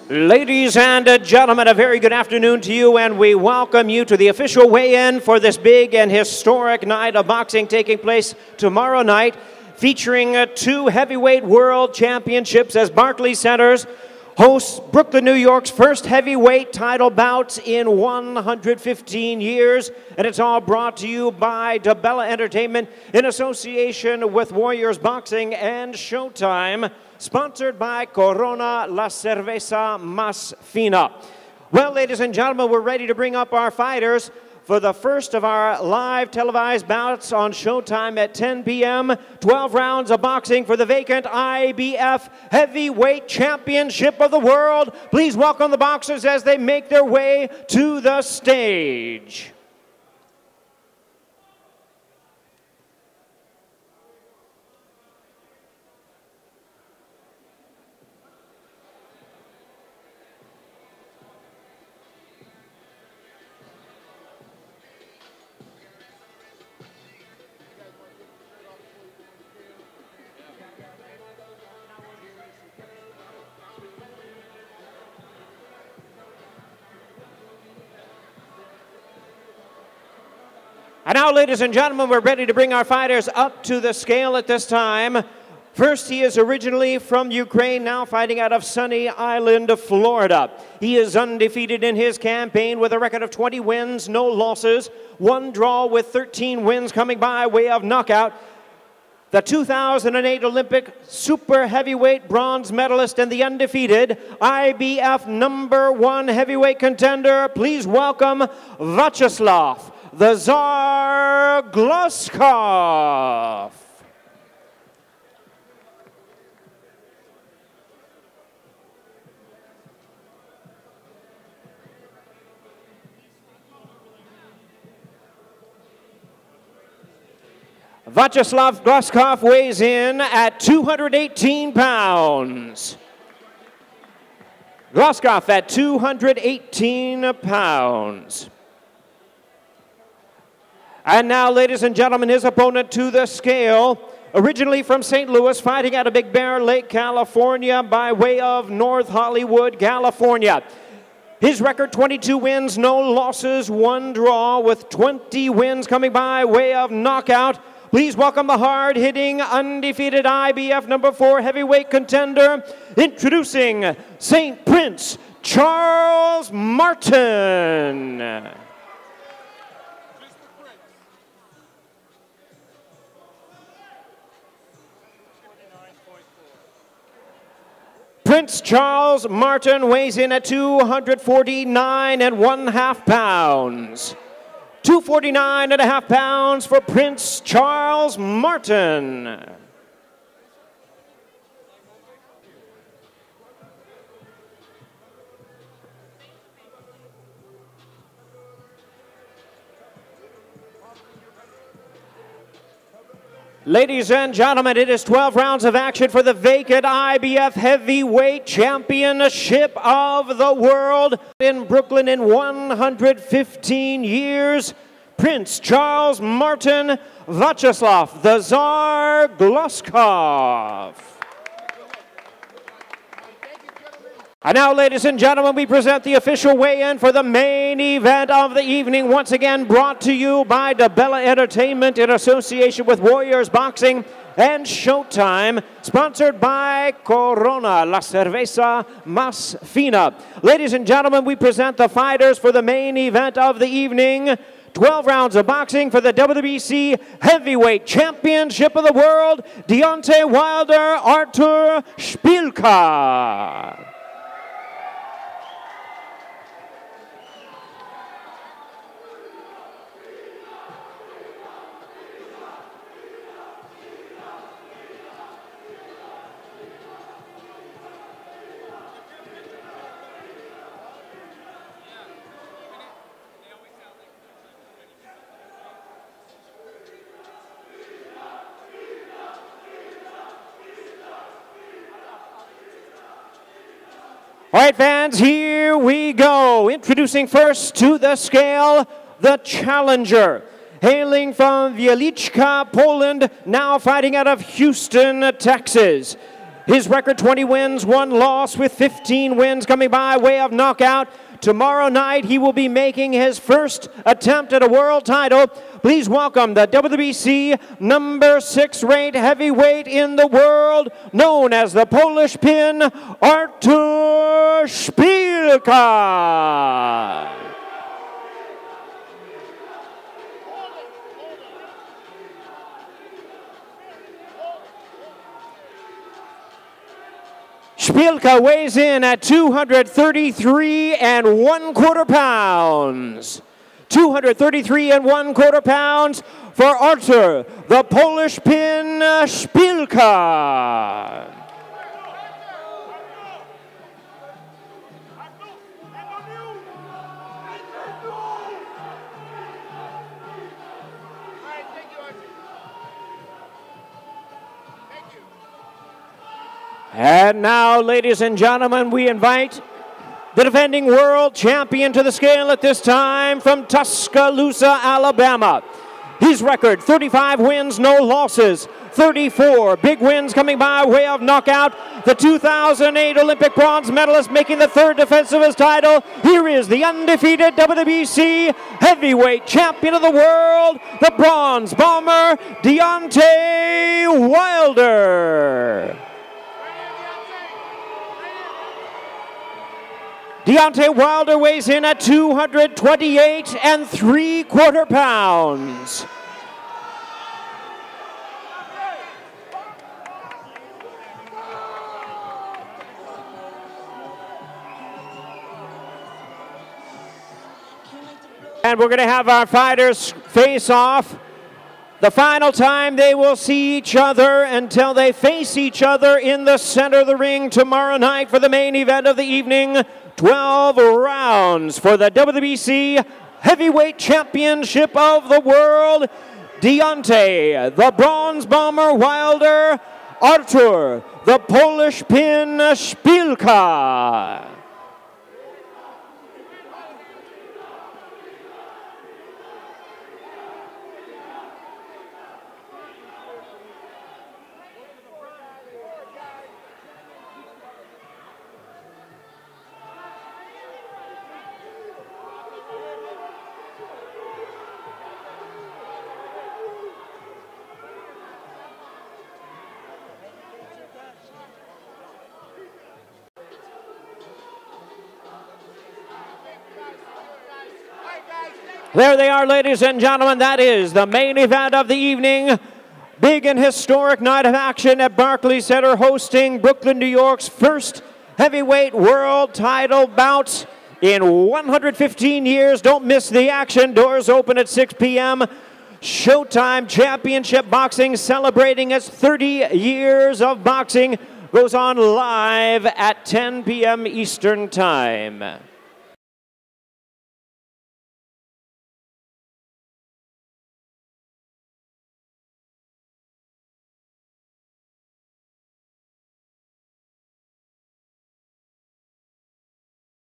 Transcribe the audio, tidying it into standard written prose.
Ladies and gentlemen, a very good afternoon to you, and we welcome you to the official weigh-in for this big and historic night of boxing taking place tomorrow night, featuring two heavyweight world championships as Barclays Centers hosts Brooklyn, New York's first heavyweight title bouts in 115 years. And it's all brought to you by DeBella Entertainment in association with Warriors Boxing and Showtime, sponsored by Corona, La Cerveza Más Fina. Well, ladies and gentlemen, we're ready to bring up our fighters for the first of our live televised bouts on Showtime at 10 p.m. 12 rounds of boxing for the vacant IBF Heavyweight Championship of the World. Please welcome the boxers as they make their way to the stage. And now, ladies and gentlemen, we're ready to bring our fighters up to the scale at this time. First, he is originally from Ukraine, now fighting out of Sunny Island, Florida. He is undefeated in his campaign with a record of 20 wins, no losses, one draw with 13 wins coming by way of knockout. The 2008 Olympic super heavyweight bronze medalist and the undefeated IBF #1 heavyweight contender. Please welcome Vyacheslav the Tsar Gluskov. Vyacheslav Gluskov weighs in at 218 pounds. Gluskov at 218 pounds. And now, ladies and gentlemen, his opponent to the scale, originally from St. Louis, fighting out of Big Bear Lake, California, by way of North Hollywood, California. His record, 22 wins, no losses, one draw, with 20 wins coming by way of knockout. Please welcome the hard-hitting, undefeated IBF #4 heavyweight contender, introducing St. Prince Charles Martin. Prince Charles Martin weighs in at 249.5 pounds. 249.5 pounds for Prince Charles Martin. Ladies and gentlemen, it is 12 rounds of action for the vacant IBF Heavyweight Championship of the World in Brooklyn in 115 years. Prince Charles Martin, Vyacheslav the Tsar Gluskov. And now, ladies and gentlemen, we present the official weigh-in for the main event of the evening, once again brought to you by DeBella Entertainment in association with Warriors Boxing and Showtime, sponsored by Corona, La Cerveza Más Fina. Ladies and gentlemen, we present the fighters for the main event of the evening. 12 rounds of boxing for the WBC Heavyweight Championship of the World, Deontay Wilder, Artur Szpilka. All right, fans, here we go. Introducing first to the scale, the challenger. Hailing from Wieliczka, Poland, now fighting out of Houston, Texas. His record 20 wins, 1 loss, with 15 wins coming by way of knockout. Tomorrow night, he will be making his first attempt at a world title. Please welcome the WBC number 6 ranked heavyweight in the world, known as the Polish Pin, Artur Szpilka. Szpilka weighs in at 233 1/4 pounds. 233 1/4 pounds for Artur, the Polish Pin, Szpilka. And now, ladies and gentlemen, we invite the defending world champion to the scale at this time from Tuscaloosa, Alabama. His record, 35 wins, no losses, 34 big wins coming by way of knockout. The 2008 Olympic bronze medalist making the 3rd defense of his title. Here is the undefeated WBC heavyweight champion of the world, the bronze bomber, Deontay Wilder. Deontay Wilder weighs in at 228 3/4 pounds. And we're going to have our fighters face off. The final time they will see each other until they face each other in the center of the ring tomorrow night for the main event of the evening. 12 rounds for the WBC Heavyweight Championship of the World. Deontay, the bronze bomber Wilder, Artur, the Polish Pin, Szpilka. There they are, ladies and gentlemen. That is the main event of the evening. Big and historic night of action at Barclays Center, hosting Brooklyn, New York's first heavyweight world title bout in 115 years. Don't miss the action. Doors open at 6 p.m. Showtime Championship Boxing, celebrating its 30 years of boxing, goes on live at 10 p.m. Eastern Time.